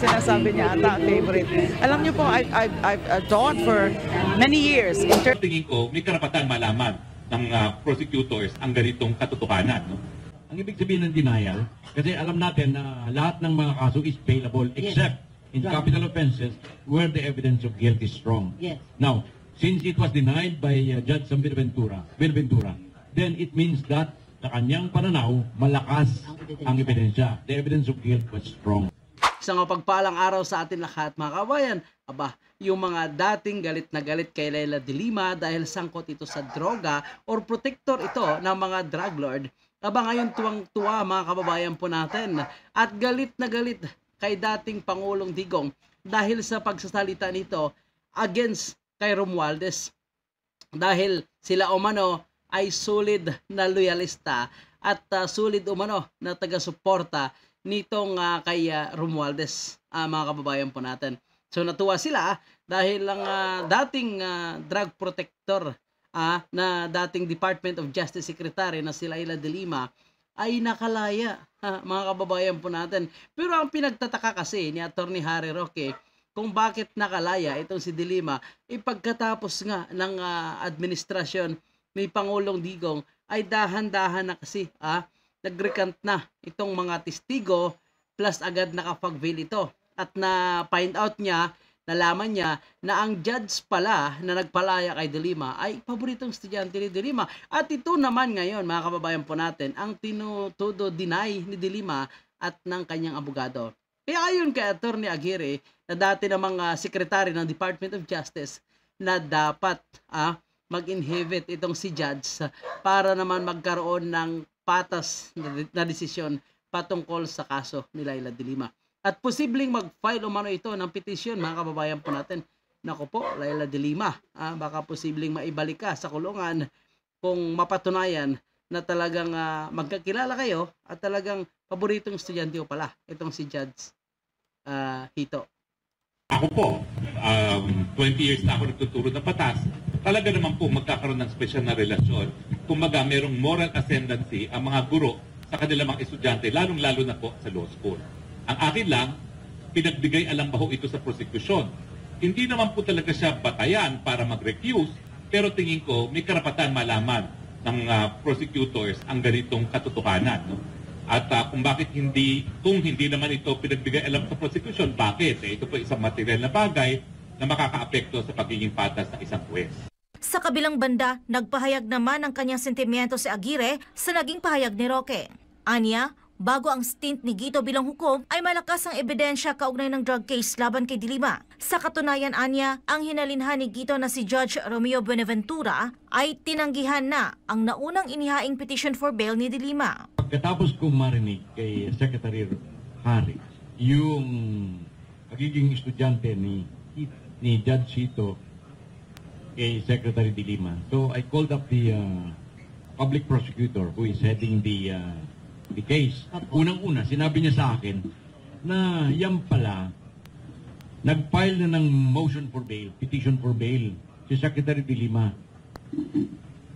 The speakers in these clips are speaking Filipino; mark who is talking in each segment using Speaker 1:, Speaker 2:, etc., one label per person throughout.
Speaker 1: sinasabi niya ata favorite. Alam niyo po, I've taught for many years.
Speaker 2: Tingin ko, may karapatan malaman ng prosecutors ang ganitong katotohanan. No?
Speaker 3: Ang ibig sabihin ng denial, kasi alam natin na lahat ng mga kaso is bailable except in capital offenses where the evidence of guilt is strong.
Speaker 4: Yes.
Speaker 3: Now, since it was denied by Judge San Buenaventura, then it means that sa kanyang pananaw, malakas ang ebidensya. The evidence of guilt was strong.
Speaker 5: Isang mapagpalang araw sa atin lahat, mga kabayan. Aba, yung mga dating galit na galit kay Leila de Lima dahil sangkot ito sa droga or protector ito ng mga drug lord, aba ngayon tuwang-tuwa mga kababayan po natin at galit na galit kay dating Pangulong Digong dahil sa pagsasalita nito against kay Romualdez. Dahil sila umano ay solid na loyalista at solid umano na taga-suporta nitong kay Romualdez, mga kababayan po natin. So natuwa sila dahil ang dating drug protector na dating Department of Justice Secretary na si Leila de Lima ay nakalaya, mga kababayan po natin. Pero ang pinagtataka kasi ni Attorney Harry Roque kung bakit nakalaya itong si de Lima, pagkatapos nga ng administrasyon ni Pangulong Digong ay dahan-dahan na kasi nag-recant na itong mga testigo plus agad nakapag-bail ito. At na-find out niya, nalaman niya na ang judge pala na nagpalaya kay de Lima ay paboritong estudyante ni de Lima. At ito naman ngayon, mga kababayan po natin, ang tinutudo-deny ni de Lima at ng kanyang abogado. Kaya ayon kay Attorney Aguirre, na dati namang secretary ng Department of Justice, na dapat mag-inhibit itong si judge para naman magkaroon ng patas na desisyon patungkol sa kaso ni Leila de Lima. At posibleng mag-file umano ito ng petisyon, mga kababayan po natin. Naku po, Leila de Lima, baka posibleng maibalik ka sa kulungan kung mapatunayan na talagang magkakilala kayo at talagang paboritong estudyante ko pala itong si Judge Hito.
Speaker 2: Ako po, 20 years na ako nagtuturo ng batas. Talaga naman po magkakaroon ng special na relasyon. Kumbaga, merong moral ascendancy ang mga guro sa kanilang mga estudyante, lalong-lalo na po sa law school. Ang akin lang, pinagbigay alambaho ito sa prosekusyon. Hindi naman po talaga siya batayan para mag-recuse, pero tingin ko may karapatan malaman ng prosecutors ang ganitong katotohanan. No? At kung hindi naman ito pinagbigay alam sa prosekusyon, bakit? Ito po isang material na bagay na makakaapekto sa pagiging patas ng isang huwes.
Speaker 6: Sa kabilang banda, nagpahayag naman ng kanyang sentimiento si Aguirre sa naging pahayag ni Roque. Anya, bago ang stint ni Guito bilang hukom ay malakas ang ebidensya kaugnay ng drug case laban kay de Lima. Sa katunayan, Anya, ang hinalinhan ni Guito na si Judge Romeo Buenaventura ay tinanggihan na ang naunang inihaing petition for bail ni de Lima.
Speaker 3: Pagkatapos kong marinig kay Secretary Harry yung pagiging estudyante ni Judge Hito kay Secretary de Lima, so I called up the public prosecutor who is heading the case. Unang-una, sinabi niya sa akin na yan pala, nag-file na ng motion for bail, petition for bail, si Secretary de Lima.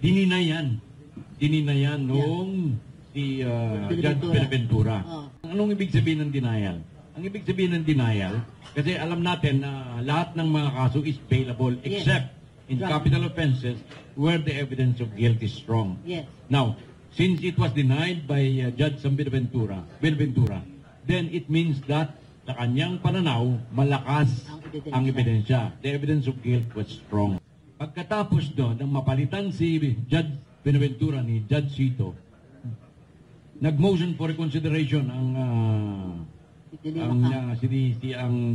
Speaker 3: Dininayan noong si Judge Buenaventura. Anong ibig sabihin ng denial? Ang ibig sabihin ng denial, kasi alam natin na lahat ng mga kaso is bailable except in capital offenses where the evidence of guilt is strong.
Speaker 4: Yes.
Speaker 3: Now, since it was denied by Judge San Buenaventura, then it means that sa kanyang pananaw, malakas ang ebidensya. The evidence of guilt was strong. Pagkatapos doon, nang mapalitan si Judge Buenaventura ni Judge Hito, nag-motion for reconsideration ang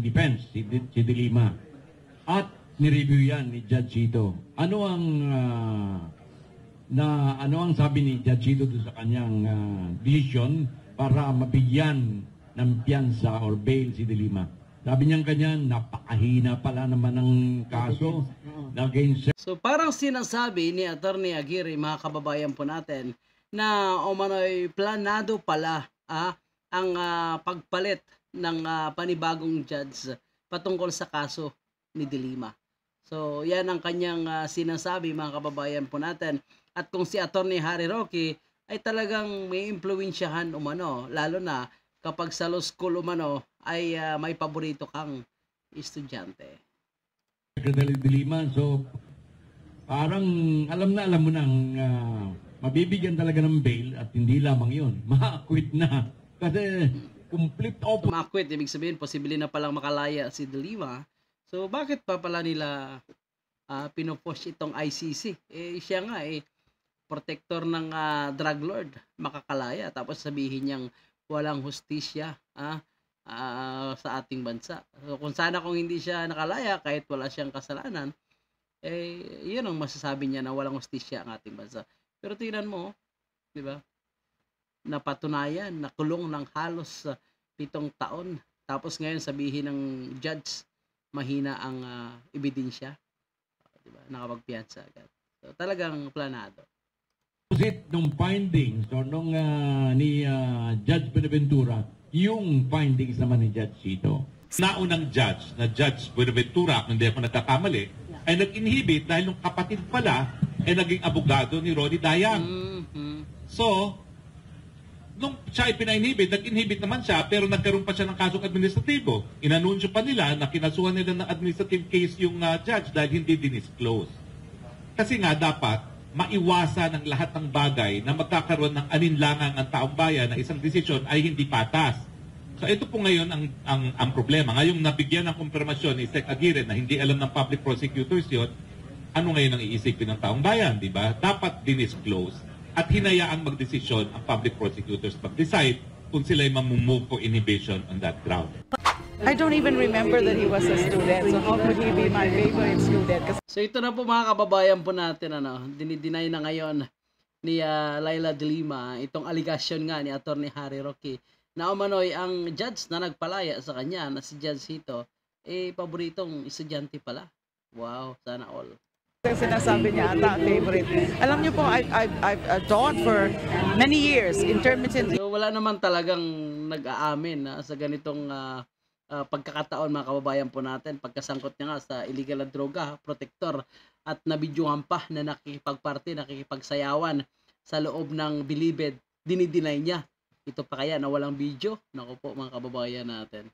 Speaker 3: defense, si de Lima. At nireview yan ni Judge Hito. Ano ang sabi ni Judge Hito sa kanyang decision para mabigyan ng piyansa or bail si de Lima? Sabi niyang ganyan, napakahina pala naman ng kaso.
Speaker 5: So parang sinasabi ni Attorney Aguirre, mga kababayan po natin, na umano'y planado pala ang pagpalit ng panibagong judge patungkol sa kaso ni de Lima. So yan ang kanyang sinasabi, mga kababayan po natin. At kung si Attorney Harry Roque ay talagang may impluwensyahan umano, lalo na kapag sa law school umano ay may paborito kang estudyante.
Speaker 3: Secretary de Lima, so parang alam mo nang mabibigyan talaga ng bail at hindi lamang yun, ma-acquit na. Kasi complete opposite.
Speaker 5: Tumakwit, ibig sabihin, posible na palang makalaya si De Lima. So, bakit pa pala nila pinopush itong ICC? Siya nga, protector ng drug lord, makakalaya. Tapos sabihin niyang walang hustisya sa ating bansa. So, kung hindi siya nakalaya, kahit wala siyang kasalanan, yun ang masasabi niya na walang hustisya ang ating bansa. Pero tingnan mo, di ba? Napatunayan, nakulong ng halos 7 taon. Tapos ngayon sabihin ng judge, mahina ang ebidensya. Diba? Nakapagpiyansa agad. So, talagang planado.
Speaker 3: Opposite nung findings nung ni Judge Buenaventura, yung findings naman ni Judge Cito.
Speaker 2: Naunang judge, na Judge Buenaventura, kung hindi ako nagkakamali, ay nag-inhibit dahil yung kapatid pala ay naging abogado ni Ronnie Dayang. So, nung siya ay pina-inhibit, nag-inhibit naman siya, pero nagkaroon pa siya ng kasong administratibo. Inanunsyo pa nila na kinasuhan nila ng administrative case yung judge dahil hindi dinisclose. Kasi nga dapat maiwasan ang lahat ng bagay na magkakaroon ng aninlangang ang taong bayan na isang desisyon ay hindi patas. So ito po ngayon ang problema. Ngayong nabigyan ng kumpirmasyon ni Sec Aguirre na hindi alam ng public prosecutors yun, ano ngayon ang iisipin ng taong bayan, di ba? Dapat dinisclose at hinayaang magdesisyon ang public prosecutors mag-decide kung sila'y mamumove for inhibition on that ground.
Speaker 1: I don't even remember that he was a student, so how could he be my favorite student?
Speaker 5: So ito na po mga kababayan po natin, dinideny na ngayon ni Leila de Lima itong allegation nga ni Attorney Harry Roque na umano'y ang judge na nagpalaya sa kanya na si Judge Cito, paboritong estudyante pala. Wow, sana all.
Speaker 1: Sinasabi niya ata favorite. Alam niyo po, I've taught for many years intermittent.
Speaker 5: So wala naman talagang nag-aamin sa ganitong pagkakataon mga kababayan po natin, pagkasangkot niya nga sa illegal na droga, protector, at nabidyuhan pa na nakikipagparte, nakikipagsayawan sa loob ng bilibid, dinideny niya. Ito pa kaya na walang video? Naku po mga kababayan natin.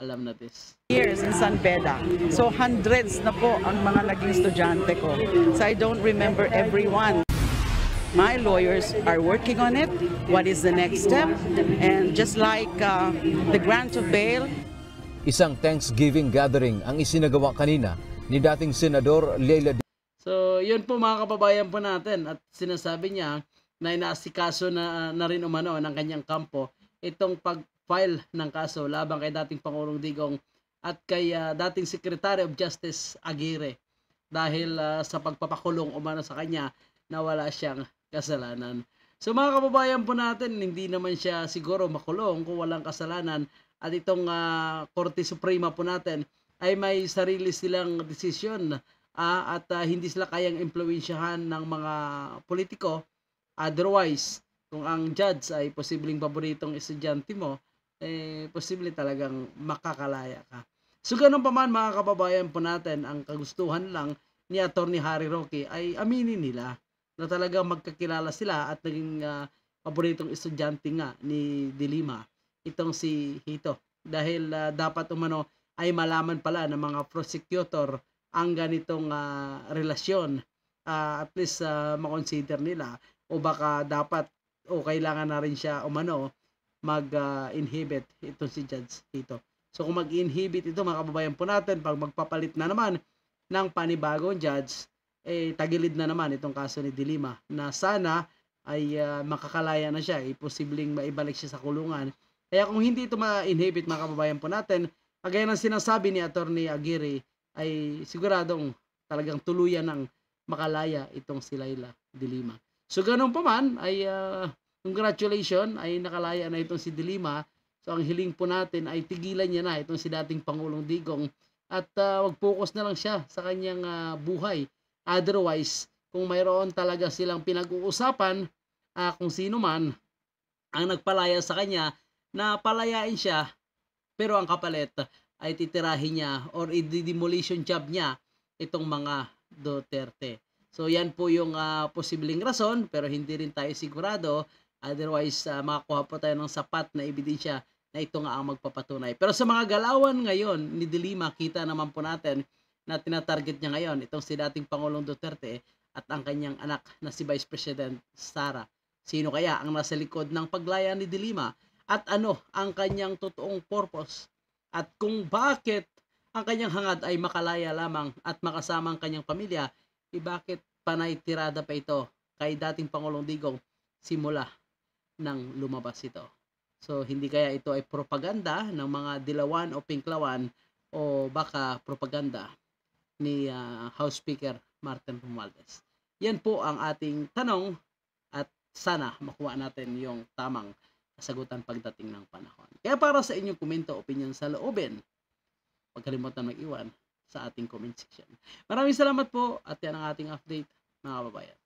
Speaker 5: Alam na this.
Speaker 1: Years in San Beda. So hundreds na po ang mga naging estudyante ko. So I don't remember everyone. My lawyers are working on it. What is the next step? And just like the grant of bail.
Speaker 4: Isang Thanksgiving gathering ang isinagawa kanina ni dating Senador Leila.
Speaker 5: So yun po mga kababayan po natin, at sinasabi niya na inaasikaso na rin umano ng kanyang kampo itong pag-file ng kaso labang kay dating Pangulong Digong at kay dating Secretary of Justice Aguirre dahil sa pagpapakulong umano sa kanya na wala siyang kasalanan. So mga kababayan po natin, hindi naman siya siguro makulong kung walang kasalanan, at itong Korte Suprema po natin ay may sarili silang desisyon at hindi sila kayang impluwensyahan ng mga politiko. Otherwise, kung ang judge ay posibleng paboritong estudyante mo, posible talagang makakalaya ka. So ganun pa man mga kababayan po natin, ang kagustuhan lang ni Attorney Harry Roque ay aminin nila na talagang magkakilala sila at naging paboritong estudyante nga ni De Lima, itong si Hito. Dahil dapat umano ay malaman pala ng mga prosecutor ang ganitong relasyon, at least makonsider nila, o baka dapat o kailangan na rin siya umano mag-inhibit itong si Judge Hito. So kung mag-inhibit ito mga kababayan po natin, pag magpapalit na naman ng panibagong judge, tagilid na naman itong kaso ni De Lima na sana ay makakalaya na siya, posibleng maibalik siya sa kulungan. Kaya kung hindi ito ma-inhibit mga kababayan po natin, kagaya ng sinasabi ni Attorney Aguirre, ay siguradong talagang tuluyan ng makalaya itong si Leila de Lima. So ganun pa man ay congratulations, ay nakalaya na itong si De Lima. So ang hiling po natin ay tigilan niya na itong si dating Pangulong Digong at mag-focus na lang siya sa kanyang buhay. Otherwise, kung mayroon talaga silang pinag-uusapan, kung sino man ang nagpalaya sa kanya, na palayain siya, pero ang kapalit ay titirahin niya or i-demolition job niya itong mga Duterte. So yan po yung posibleng rason, pero hindi rin tayo sigurado. Otherwise, makakuha po tayo ng sapat na ebidensya na ito nga ang magpapatunay. Pero sa mga galawan ngayon ni De Lima, kita naman po natin na tinatarget niya ngayon itong si dating Pangulong Duterte at ang kanyang anak na si Vice President Sara. Sino kaya ang nasa likod ng paglaya ni De Lima at ano ang kanyang totoong purpose at kung bakit ang kanyang hangad ay makalaya lamang at makasama ang kanyang pamilya, bakit panay tirada pa ito kay dating Pangulong Digong simula nang lumabas ito. So, hindi kaya ito ay propaganda ng mga dilawan o pinklawan o baka propaganda ni House Speaker Martin Romualdez. Yan po ang ating tanong at sana makuha natin yung tamang kasagutan pagdating ng panahon. Kaya para sa inyong komento, opinion sa loobin, huwag kalimutan mag-iwan sa ating comment section. Maraming salamat po at yan ang ating update mga kababayan.